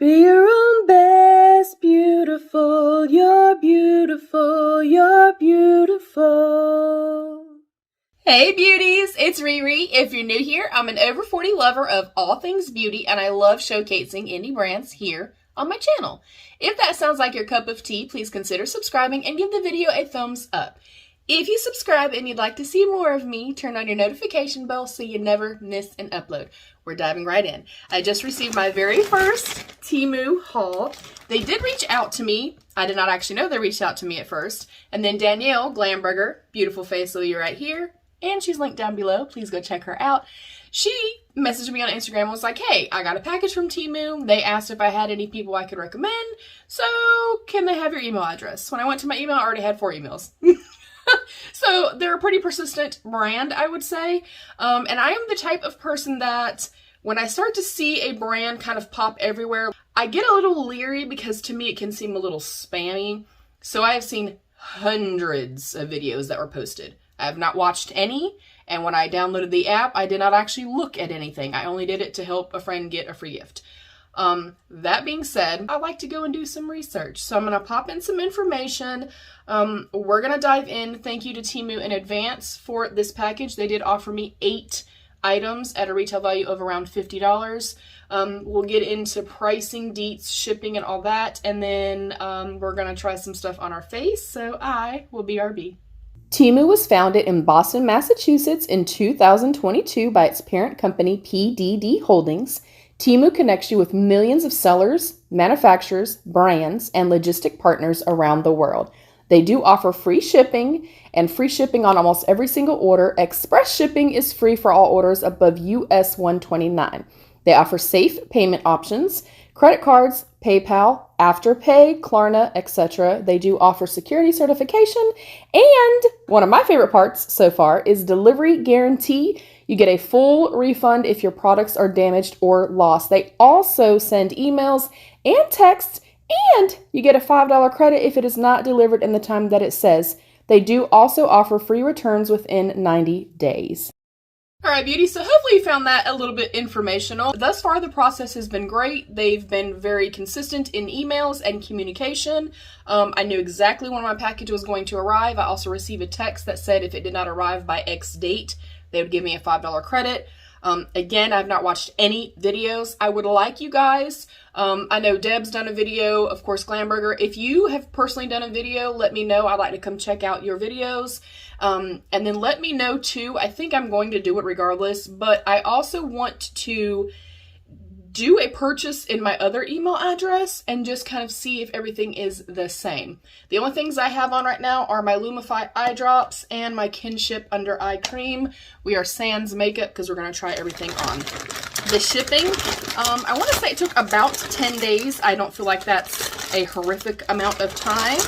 Be your own best beautiful, you're beautiful, you're beautiful. Hey beauties, it's Riri. If you're new here, I'm an over 40 lover of all things beauty and I love showcasing indie brands here on my channel. If that sounds like your cup of tea, please consider subscribing and give the video a thumbs up. If you subscribe and you'd like to see more of me, turn on your notification bell so you never miss an upload. We're diving right in. I just received my very first Temu haul. They did reach out to me. I did not actually know they reached out to me at first. And then Danielle Glamburger, beautiful face lady right here, and she's linked down below. Please go check her out. She messaged me on Instagram and was like, hey, I got a package from Temu. They asked if I had any people I could recommend. So can they have your email address? When I went to my email, I already had 4 emails. So they're a pretty persistent brand, I would say. And I am the type of person that when I start to see a brand kind of pop everywhere, I get a little leery because to me it can seem a little spammy. So I have seen hundreds of videos that were posted. I have not watched any. And when I downloaded the app, I did not actually look at anything. I only did it to help a friend get a free gift. That being said, I like to go and do some research. So I'm going to pop in some information. We're going to dive in. Thank you to Temu in advance for this package. They did offer me 8 items at a retail value of around $50. We'll get into pricing, deets, shipping, and all that. And then we're going to try some stuff on our face. So I will BRB. Temu was founded in Boston, Massachusetts in 2022 by its parent company, PDD Holdings. Temu connects you with millions of sellers, manufacturers, brands, and logistic partners around the world. They do offer free shipping and free shipping on almost every single order. Express shipping is free for all orders above US $129. They offer safe payment options, credit cards, PayPal, AfterPay, Klarna, etc. They do offer security certification, and one of my favorite parts so far is delivery guarantee. You get a full refund if your products are damaged or lost. They also send emails and texts, and you get a $5 credit if it is not delivered in the time that it says. They do also offer free returns within 90 days. All right, beauty, so hopefully you found that a little bit informational. Thus far, the process has been great. They've been very consistent in emails and communication. I knew exactly when my package was going to arrive. I also received a text that said if it did not arrive by X date, they would give me a $5 credit. Again, I've not watched any videos. I would like you guys. I know Deb's done a video, of course, Glamburger. If you have personally done a video, let me know. I'd like to come check out your videos. And then let me know too. I think I'm going to do it regardless, but I also want to do a purchase in my other email address and just kind of see if everything is the same. The only things I have on right now are my Lumify eye drops and my Kinship under eye cream. We are sans makeup because we're going to try everything on. The shipping, I want to say it took about 10 days. I don't feel like that's a horrific amount of time.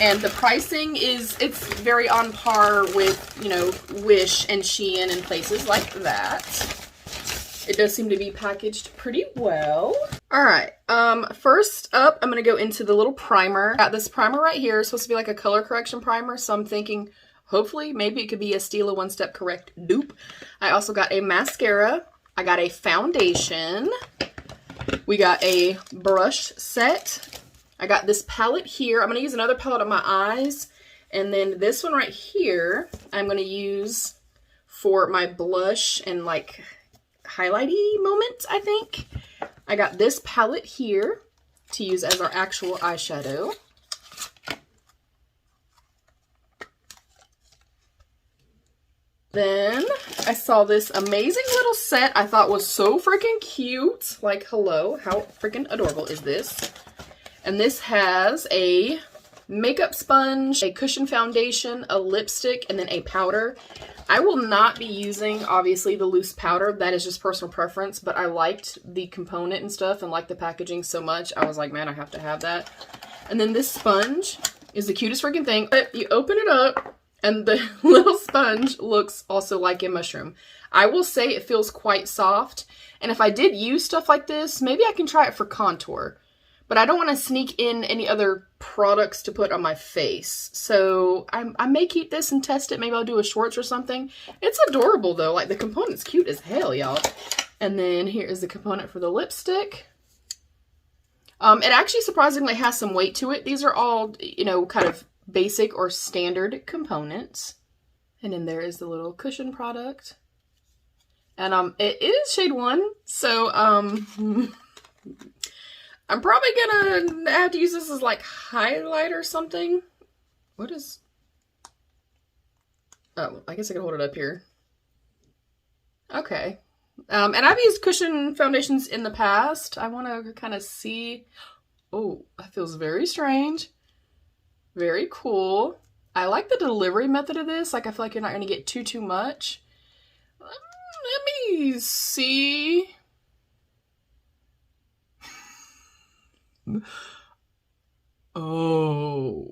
And the pricing it's very on par with, you know, Wish and Shein and places like that. It does seem to be packaged pretty well. All right, first up, I'm going to go into the little primer. Got this primer right here. It's supposed to be like a color correction primer, so I'm thinking hopefully maybe it could be a Stila One Step Correct dupe. I also got a mascara. I got a foundation. We got a brush set. I got this palette here. I'm going to use another palette on my eyes. And then this one right here, I'm going to use for my blush and like highlighty moment, I think. I got this palette here to use as our actual eyeshadow. Then I saw this amazing little set I thought was so freaking cute. Like, hello, how freaking adorable is this? And this has a makeup sponge, a cushion foundation, a lipstick, and then a powder. I will not be using, obviously, the loose powder. That is just personal preference, but I liked the component and stuff and liked the packaging so much. I was like, man, I have to have that. And then this sponge is the cutest freaking thing. You open it up, and the little sponge looks also like a mushroom. I will say it feels quite soft, and if I did use stuff like this, maybe I can try it for contour. But I don't want to sneak in any other products to put on my face. So I may keep this and test it. Maybe I'll do a shorts or something. It's adorable though. Like the component's cute as hell, y'all. And then here is the component for the lipstick. It actually surprisingly has some weight to it. These are all, you know, kind of basic or standard components. And then there is the little cushion product. And it is shade 1, so I'm probably gonna have to use this as like highlight or something. What is... Oh, I guess I can hold it up here. Okay. And I've used cushion foundations in the past. I want to kind of see... Oh, that feels very strange. Very cool. I like the delivery method of this. Like, I feel like you're not going to get too much. Let me see. Oh.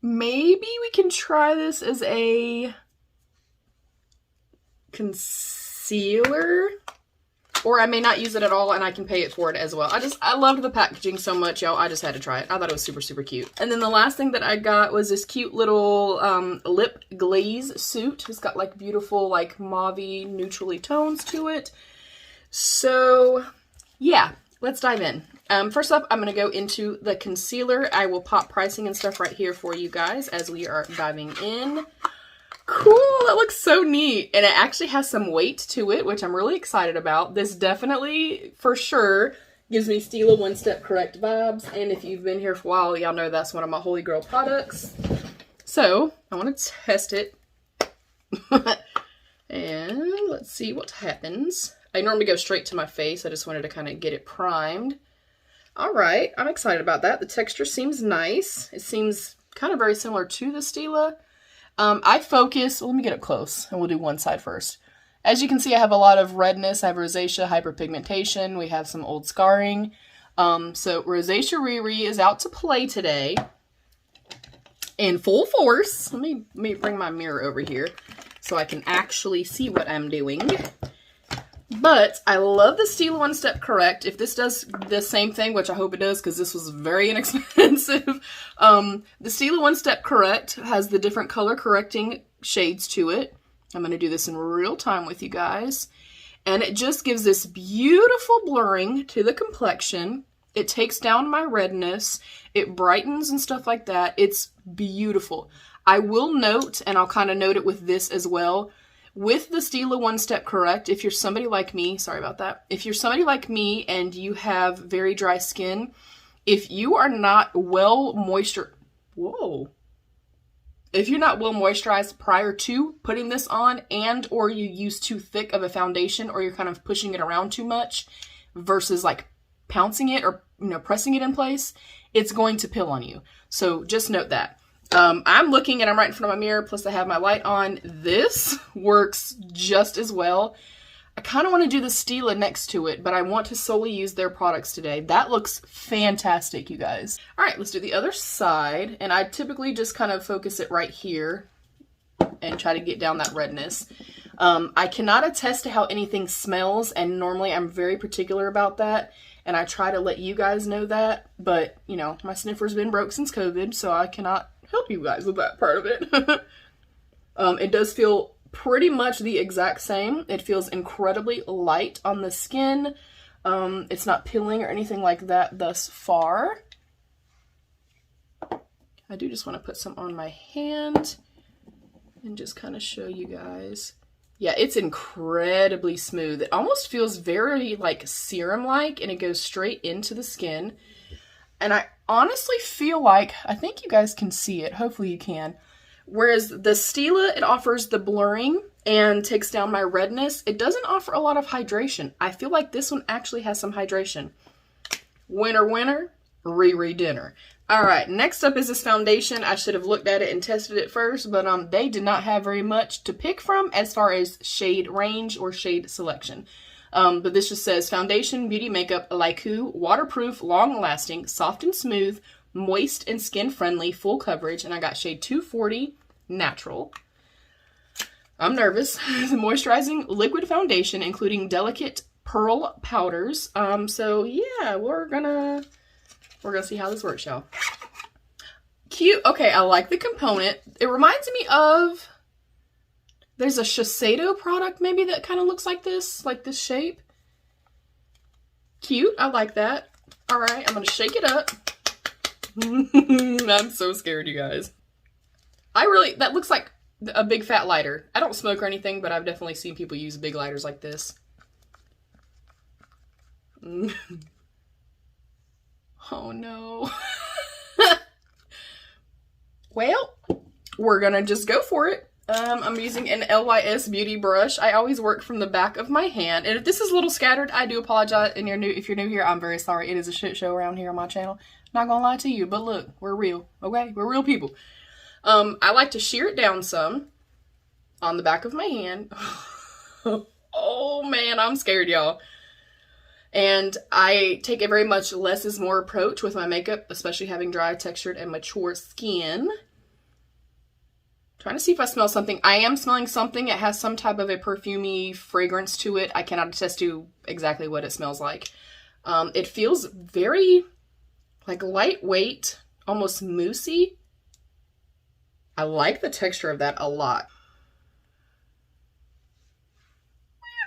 Maybe we can try this as a concealer, or I may not use it at all and I can pay it for it as well. I loved the packaging so much, y'all. I just had to try it. I thought it was super, super cute. And then the last thing that I got was this cute little lip glaze suit. It's got like beautiful like mauve-y neutrally tones to it. So yeah, let's dive in. First up, I'm going to go into the concealer. I will pop pricing and stuff right here for you guys as we are diving in. Cool, that looks so neat. And it actually has some weight to it, which I'm really excited about. This definitely, for sure, gives me Stila One Step Correct vibes. And if you've been here for a while, y'all know that's one of my holy grail products. So, I want to test it. And let's see what happens. I normally go straight to my face. I just wanted to kind of get it primed. All right, I'm excited about that. The texture seems nice. It seems kind of very similar to the Stila. I focus, well, let me get up close and we'll do one side first. As you can see, I have a lot of redness. I have rosacea, hyperpigmentation. We have some old scarring. So Rosacea Riri is out to play today in full force. Let me bring my mirror over here so I can actually see what I'm doing. But I love the Stila One Step Correct. If this does the same thing, which I hope it does because this was very inexpensive, the Stila One Step Correct has the different color correcting shades to it. I'm going to do this in real time with you guys. And it just gives this beautiful blurring to the complexion. It takes down my redness. It brightens and stuff like that. It's beautiful. I will note, and I'll kind of note it with this as well, with the Stila One Step Correct, if you're somebody like me, sorry about that, if you're somebody like me and you have very dry skin, if you are not well moisturized prior to putting this on, and or you use too thick of a foundation, or you're kind of pushing it around too much versus like pouncing it or, you know, pressing it in place, it's going to peel on you. So just note that. I'm looking and I'm right in front of my mirror, plus I have my light on. This works just as well. I kind of want to do the Stila next to it, but I want to solely use their products today. That looks fantastic, you guys. All right, let's do the other side. And I typically just kind of focus it right here and try to get down that redness. I cannot attest to how anything smells, and normally I'm very particular about that. And I try to let you guys know that, but, you know, my sniffer's been broke since COVID, so I cannot help you guys with that part of it. It does feel pretty much the exact same. It feels incredibly light on the skin. It's not peeling or anything like that thus far. I do just want to put some on my hand and just kind of show you guys. Yeah, it's incredibly smooth. It almost feels very like serum-like, and it goes straight into the skin. And I honestly feel like, I think you guys can see it. Hopefully you can. Whereas the Stila, it offers the blurring and takes down my redness. It doesn't offer a lot of hydration. I feel like this one actually has some hydration. Winner, winner, Riri dinner. All right, next up is this foundation. I should have looked at it and tested it first, but they did not have very much to pick from as far as shade range or shade selection. But this just says foundation, beauty makeup, Laiku, waterproof, long-lasting, soft and smooth, moist and skin-friendly, full coverage. And I got shade 240, natural. I'm nervous. The moisturizing liquid foundation, including delicate pearl powders. So yeah, we're gonna see how this works, y'all. Cute. Okay, I like the component. It reminds me of There's a Shiseido product maybe that kind of looks like this shape. Cute, I like that. All right, I'm gonna shake it up. I'm so scared, you guys. That looks like a big fat lighter. I don't smoke or anything, but I've definitely seen people use big lighters like this. Oh no. Well, we're gonna just go for it. I'm using an LYS Beauty brush. I always work from the back of my hand. And if this is a little scattered, I do apologize. And if you're new here, I'm very sorry. It is a shit show around here on my channel. Not gonna lie to you, but look, we're real, okay? We're real people. I like to shear it down some on the back of my hand. Oh man, I'm scared, y'all. And I take a very much less is more approach with my makeup, especially having dry, textured, and mature skin. Trying to see if I smell something. I am smelling something. It has some type of a perfumey fragrance to it. I cannot attest to exactly what it smells like. It feels very like lightweight, almost moussey. I like the texture of that a lot.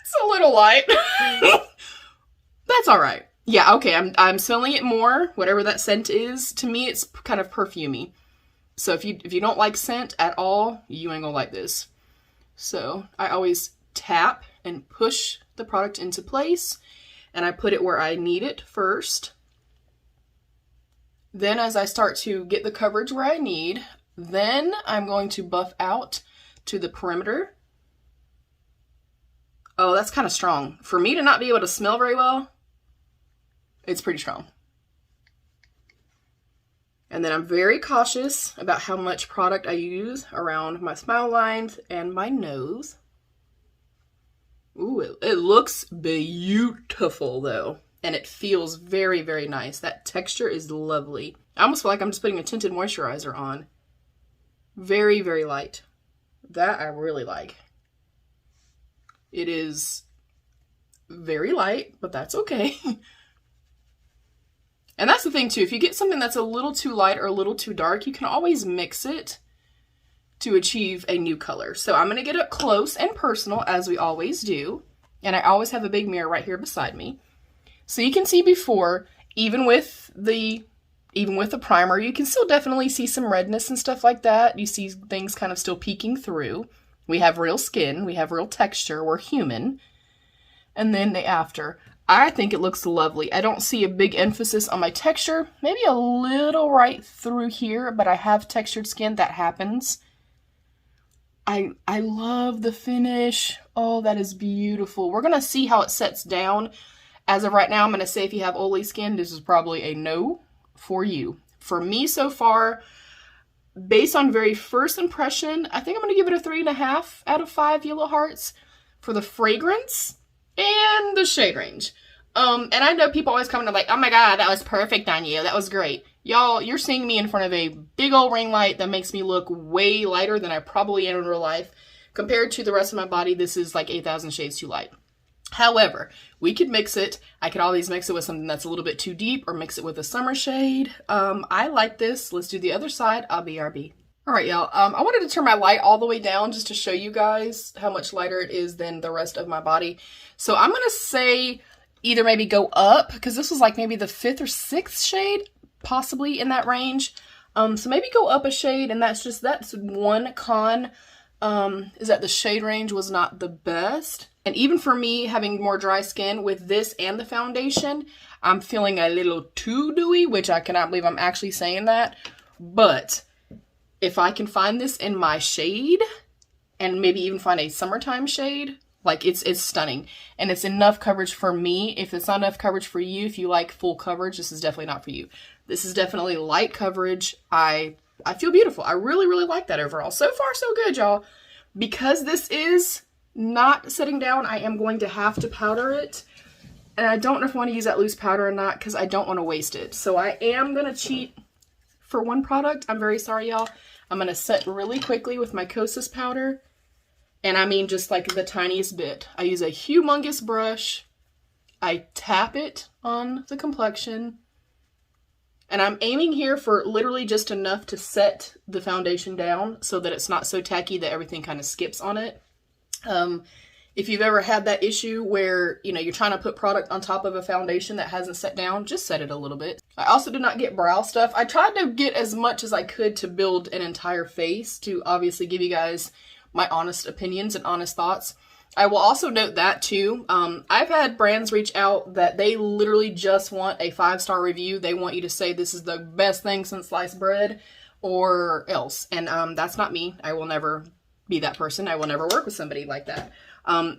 It's a little light. That's all right. Yeah, okay, I'm smelling it more, whatever that scent is. To me, it's kind of perfumey. So if you don't like scent at all, you ain't gonna like this. So I always tap and push the product into place, and I put it where I need it first. Then as I start to get the coverage where I need, then I'm going to buff out to the perimeter. Oh, that's kind of strong. For me to not be able to smell very well, it's pretty strong. And then I'm very cautious about how much product I use around my smile lines and my nose. Ooh, it looks beautiful though. And it feels very, very nice. That texture is lovely. I almost feel like I'm just putting a tinted moisturizer on. Very, very light. That I really like. It is very light, but that's okay. And that's the thing too, if you get something that's a little too light or a little too dark, you can always mix it to achieve a new color. So I'm gonna get up close and personal as we always do. And I always have a big mirror right here beside me. So you can see before, even with the primer, you can still definitely see some redness and stuff like that. You see things kind of still peeking through. We have real skin, we have real texture, we're human. And then the after. I think it looks lovely. I don't see a big emphasis on my texture. Maybe a little right through here, but I have textured skin. That happens. I love the finish. Oh, that is beautiful. We're going to see how it sets down. As of right now, I'm going to say if you have oily skin, this is probably a no for you. For me so far, based on very first impression, I think I'm going to give it a 3.5 out of 5 yellow hearts for the fragrance and the shade range. And I know people always come to like, oh my god, that was perfect on you. That was great. Y'all, you're seeing me in front of a big old ring light that makes me look way lighter than I probably am in real life. Compared to the rest of my body, this is like 8,000 shades too light. However, we could mix it. I could always mix it with something that's a little bit too deep or mix it with a summer shade. I like this. Let's do the other side. BRB. All right, y'all. I wanted to turn my light all the way down just to show you guys how much lighter it is than the rest of my body. So I'm going to say either maybe go up, because this was like maybe the 5th or 6th shade, possibly in that range. So maybe go up a shade, and that's one con, is that the shade range was not the best. And even for me, having more dry skin with this and the foundation, I'm feeling a little too dewy, which I cannot believe I'm actually saying that. But if I can find this in my shade, and maybe even find a summertime shade, like it's stunning. And it's enough coverage for me. If it's not enough coverage for you, if you like full coverage, this is definitely not for you. This is definitely light coverage. I feel beautiful. I really, really like that overall. So far, so good, y'all. Because this is not setting down, I am going to have to powder it. And I don't know if I want to use that loose powder or not, because I don't want to waste it. So I am going to cheat for one product. I'm very sorry, y'all. I'm going to set really quickly with my Kosas powder. And I mean just like the tiniest bit. I use a humongous brush. I tap it on the complexion. And I'm aiming here for literally just enough to set the foundation down so that it's not so tacky that everything kind of skips on it. If you've ever had that issue where, you know, you're trying to put product on top of a foundation that hasn't set down, just set it a little bit. I also did not get brow stuff. I tried to get as much as I could to build an entire face to obviously give you guys my honest opinions and honest thoughts. I will also note that too. I've had brands reach out that they literally just want a 5-star review. They want you to say this is the best thing since sliced bread or else. And that's not me. I will never be that person. I will never work with somebody like that.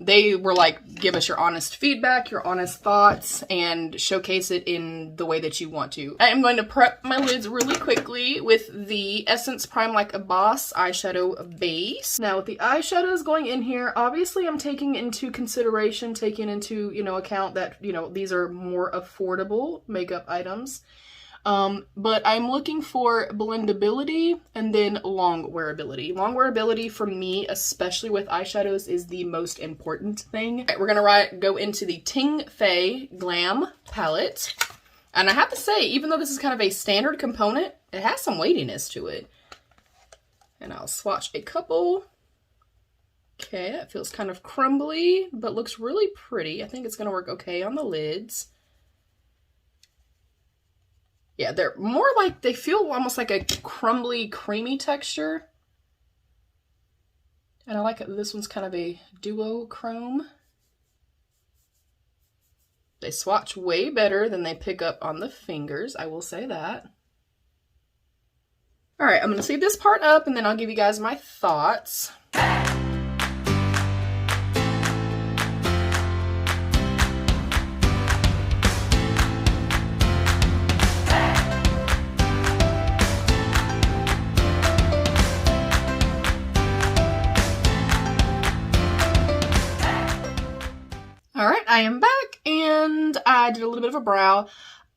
They were like, give us your honest feedback, your honest thoughts, and showcase it in the way that you want to. I am going to prep my lids really quickly with the Essence Prime Like a Boss eyeshadow base. Now with the eyeshadows going in here, obviously I'm taking into consideration, taking into, you know, account that, you know, these are more affordable makeup items. But I'm looking for blendability and then long wearability. Long wearability for me, especially with eyeshadows, is the most important thing. All right, we're gonna go into the Ting Fei Glam palette. And I have to say, even though this is kind of a standard component, it has some weightiness to it. And I'll swatch a couple. Okay, that feels kind of crumbly, but looks really pretty. I think it's gonna work okay on the lids. Yeah, they're more like, they feel almost like a crumbly, creamy texture. And I like it. This one's kind of a duochrome. They swatch way better than they pick up on the fingers, I will say that. All right, I'm going to save this part up and then I'll give you guys my thoughts. All right, I am back and I did a little bit of a brow.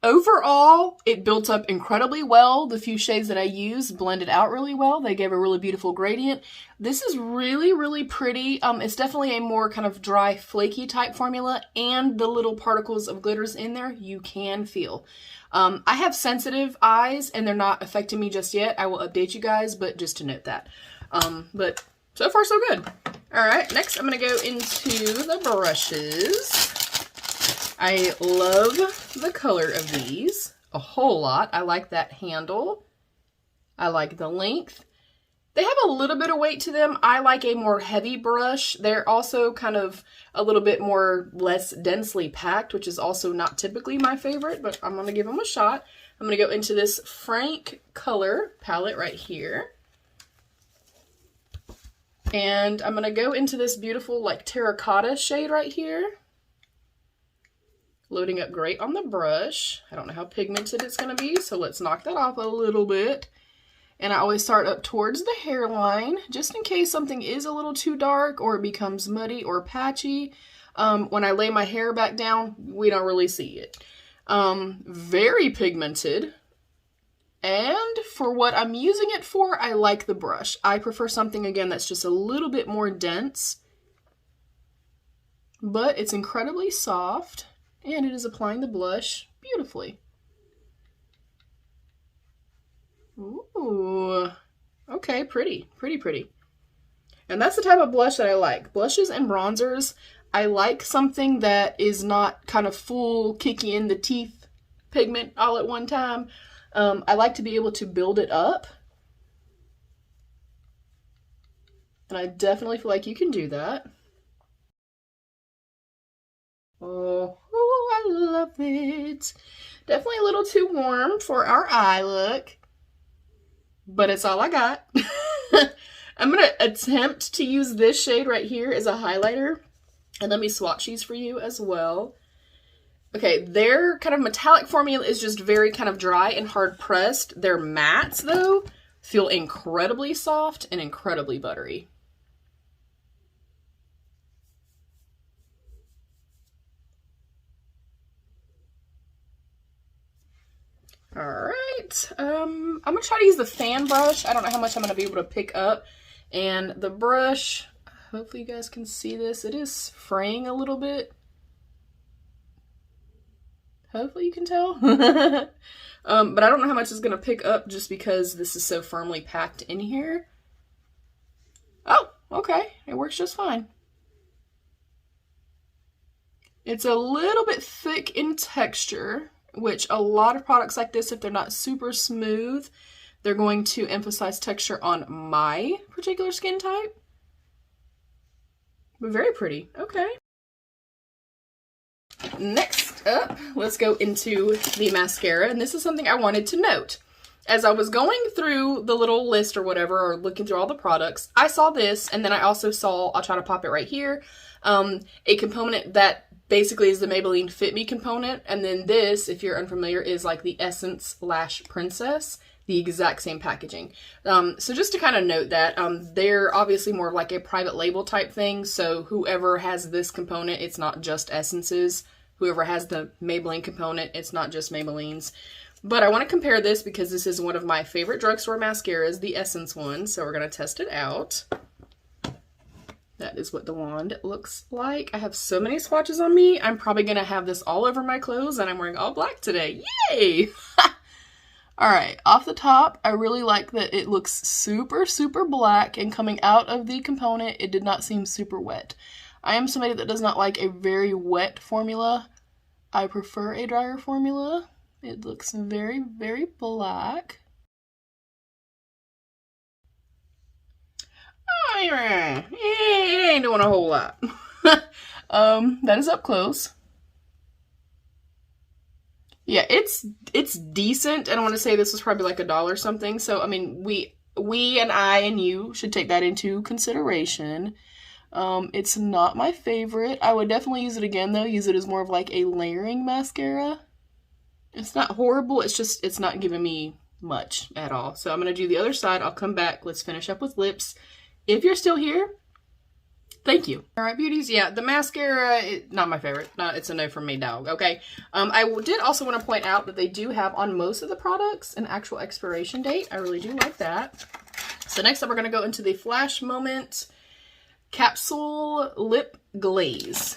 Overall, it built up incredibly well. The few shades that I used blended out really well. They gave a really beautiful gradient. This is really, really pretty. It's definitely a more kind of dry, flaky type formula, and the little particles of glitters in there you can feel. I have sensitive eyes and they're not affecting me just yet. I will update you guys, but just to note that. But so far so good. All right, next I'm going to go into the brushes. I love the color of these a whole lot. I like that handle. I like the length. They have a little bit of weight to them. I like a more heavy brush. They're also kind of a little bit more less densely packed, which is also not typically my favorite, but I'm going to give them a shot. I'm going to go into this Frank color palette right here. And I'm going to go into this beautiful like terracotta shade right here. Loading up great on the brush. I don't know how pigmented it's going to be, so let's knock that off a little bit. And I always start up towards the hairline, just in case something is a little too dark or it becomes muddy or patchy. When I lay my hair back down, we don't really see it. Very pigmented. And for what I'm using it for, I like the brush. I prefer something, again, that's just a little bit more dense. But it's incredibly soft, and it is applying the blush beautifully. Ooh, okay, pretty, pretty, pretty. And that's the type of blush that I like. Blushes and bronzers, I like something that is not kind of full, kicky in the teeth pigment all at one time. I like to be able to build it up. And I definitely feel like you can do that. Oh, I love it. Definitely a little too warm for our eye look. But it's all I got. I'm going to attempt to use this shade right here as a highlighter. And let me swatch these for you as well. Okay, their kind of metallic formula is just very kind of dry and hard pressed. Their mattes, though, feel incredibly soft and incredibly buttery. All right, I'm gonna try to use the fan brush. I don't know how much I'm gonna be able to pick up. And the brush, hopefully you guys can see this. It is fraying a little bit. Hopefully you can tell. But I don't know how much it's gonna pick up just because this is so firmly packed in here. Oh, okay, it works just fine. It's a little bit thick in texture, which a lot of products like this, if they're not super smooth, they're going to emphasize texture on my particular skin type. But very pretty. Okay. Next up, let's go into the mascara. And this is something I wanted to note. As I was going through the little list or whatever, or looking through all the products, I saw this, and then I also saw, I'll try to pop it right here, a component that basically is the Maybelline Fit Me component. And then this, if you're unfamiliar, is like the Essence Lash Princess, the exact same packaging. So just to kind of note that, they're obviously more like a private label type thing. So whoever has this component, it's not just Essence's. Whoever has the Maybelline component, it's not just Maybelline's. But I want to compare this because this is one of my favorite drugstore mascaras, the Essence one. So we're going to test it out. That is what the wand looks like. I have so many swatches on me. I'm probably going to have this all over my clothes, and I'm wearing all black today. Yay! Alright, off the top, I really like that it looks super, super black, and coming out of the component, it did not seem super wet. I am somebody that does not like a very wet formula. I prefer a drier formula. It looks very, very black. Oh, yeah, it ain't doing a whole lot. That is up close. Yeah, it's decent, and I want to say this was probably like $1 something. So, I mean, we and I and you should take that into consideration. It's not my favorite. I would definitely use it again, though. Use it as more of like a layering mascara. It's not horrible. It's just, it's not giving me much at all. So I'm going to do the other side. I'll come back. Let's finish up with lips. If you're still here, thank you. All right, beauties. Yeah, the mascara, not my favorite. It's a no from me, dog. Okay. I did also want to point out that they do have on most of the products an actual expiration date. I really do like that. So next up, we're going to go into the Flash Moment Capsule Lip Glaze.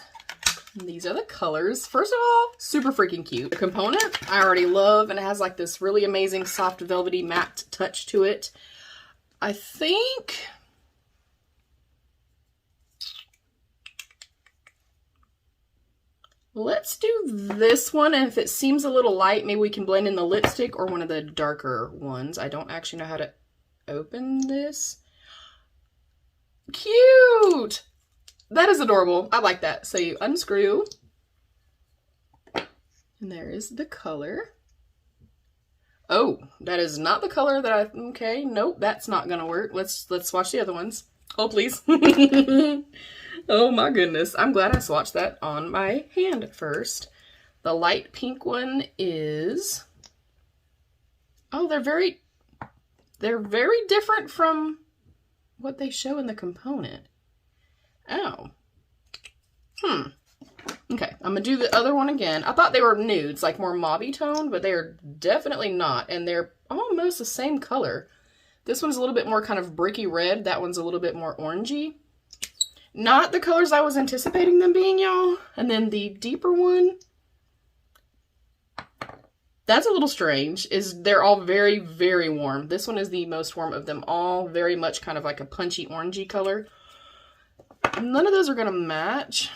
And these are the colors. First of all, super freaking cute. The component I already love, and it has like this really amazing soft velvety matte touch to it. I think let's do this one, and if it seems a little light, maybe we can blend in the lipstick or one of the darker ones. I don't actually know how to open this. Cute! That is adorable. I like that. So you unscrew, and there is the color. Oh, that is not the color that I, okay, nope, that's not gonna work. Let's swatch the other ones. Oh, please. Oh my goodness. I'm glad I swatched that on my hand first. The light pink one is, oh, they're very different from what they show in the component. Oh. Okay, I'm gonna do the other one again. I thought they were nudes, like more mauve toned, but they're definitely not, and they're almost the same color. This one's a little bit more kind of bricky red. That one's a little bit more orangey. Not the colors I was anticipating them being, y'all. And then the deeper one, that's a little strange, is they're all very, very warm. This one is the most warm of them all. Very much kind of like a punchy orangey color. None of those are gonna match.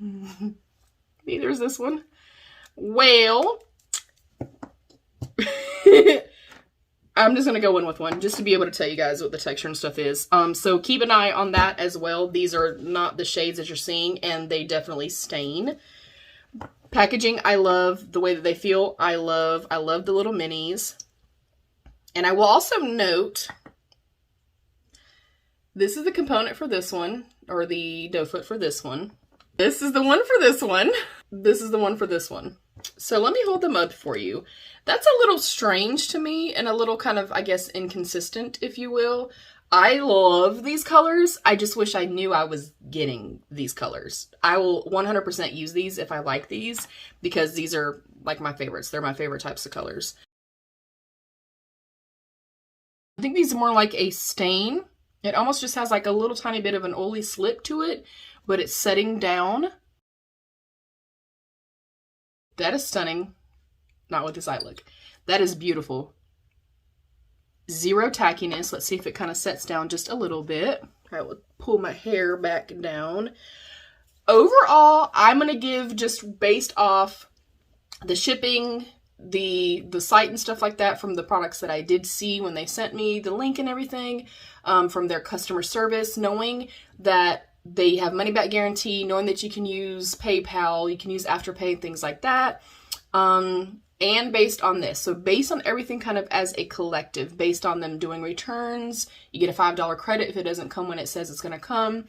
Neither is this one. Well, I'm just gonna go in with one just to be able to tell you guys what the texture and stuff is. So keep an eye on that as well. These are not the shades that you're seeing, and they definitely stain. Packaging, I love the way that they feel. I love the little minis. And I will also note, this is the component for this one, or the doe foot for this one. This is the one for this one. This is the one for this one. So let me hold them up for you. That's a little strange to me and a little kind of, I guess, inconsistent, if you will. I love these colors. I just wish I knew I was getting these colors. I will 100% use these if I like these, because these are like my favorites. They're my favorite types of colors. I think these are more like a stain. It almost just has like a little tiny bit of an oily slip to it, but it's setting down. That is stunning. Not with this eye look. That is beautiful. Zero tackiness. Let's see if it kind of sets down just a little bit. I will pull my hair back down. overall, I'm going to give, just based off the shipping, the site and stuff like that, from the products that I did see when they sent me the link and everything, from their customer service, knowing that they have money back guarantee, knowing that you can use PayPal, you can use AfterPay, things like that. And based on this, so based on everything kind of as a collective, based on them doing returns, you get a $5 credit if it doesn't come when it says it's going to come.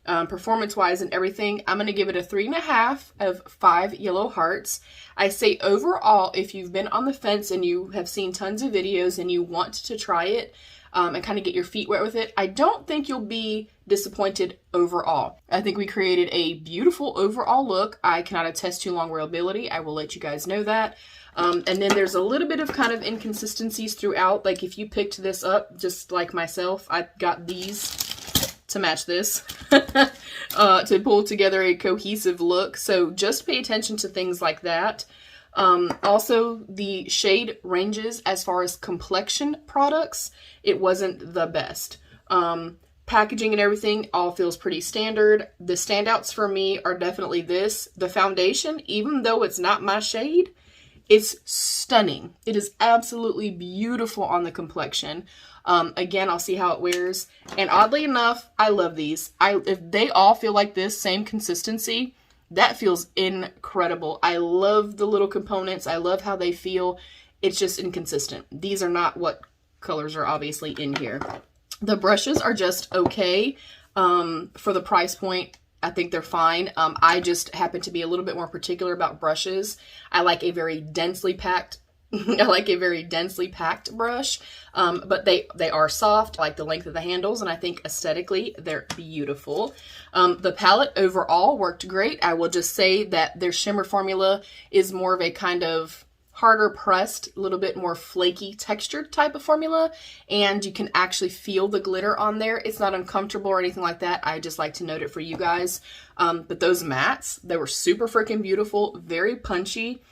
Performance-wise and everything, I'm going to give it a 3.5 of 5 yellow hearts. I say overall, if you've been on the fence and you have seen tons of videos and you want to try it and kind of get your feet wet with it, I don't think you'll be disappointed overall. I think we created a beautiful overall look. I cannot attest to long wearability. I will let you guys know that. And then there's a little bit of kind of inconsistencies throughout. Like if you picked this up, just like myself, I got these to match this to pull together a cohesive look. So just pay attention to things like that. Also, the shade ranges as far as complexion products, it wasn't the best. Packaging and everything all feels pretty standard. The standouts for me are definitely this. The foundation, even though it's not my shade, it's stunning. It is absolutely beautiful on the complexion. Again, I'll see how it wears. And oddly enough, I love these. If they all feel like this, same consistency, that feels incredible. I love the little components. I love how they feel. It's just inconsistent. These are not what colors are obviously in here. The brushes are just okay. For the price point, I think they're fine. I just happen to be a little bit more particular about brushes. I like a very densely packed brush, but they are soft. I like the length of the handles, and I think aesthetically they're beautiful. The palette overall worked great. I will just say that their shimmer formula is more of a kind of harder pressed, a little bit more flaky textured type of formula, and you can actually feel the glitter on there. It's not uncomfortable or anything like that. I just like to note it for you guys. But those mattes, they were super freaking beautiful, very punchy.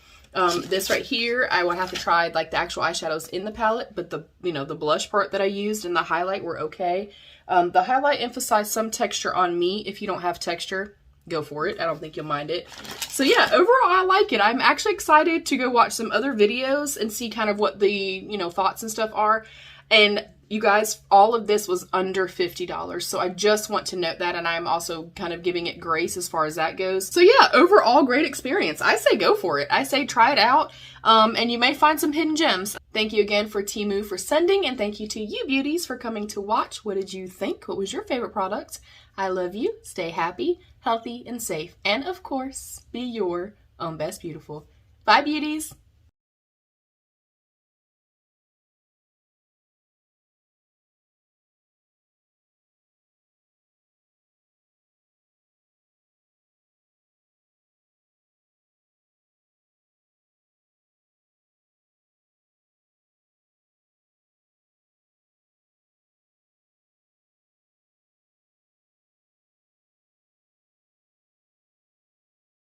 This right here, I will have to try like the actual eyeshadows in the palette, but the blush part that I used and the highlight were okay. The highlight emphasized some texture on me. If you don't have texture, go for it. I don't think you'll mind it. So yeah, overall, I like it. I'm actually excited to go watch some other videos and see kind of what the, thoughts and stuff are. And you guys, all of this was under $50. So I just want to note that. And I'm also kind of giving it grace as far as that goes. So yeah, overall, great experience. I say go for it. I say try it out. And you may find some hidden gems. Thank you again for Temu for sending. And thank you to you beauties for coming to watch. What did you think? What was your favorite product? I love you. Stay happy, healthy, and safe. And of course, be your own best beautiful. Bye, beauties.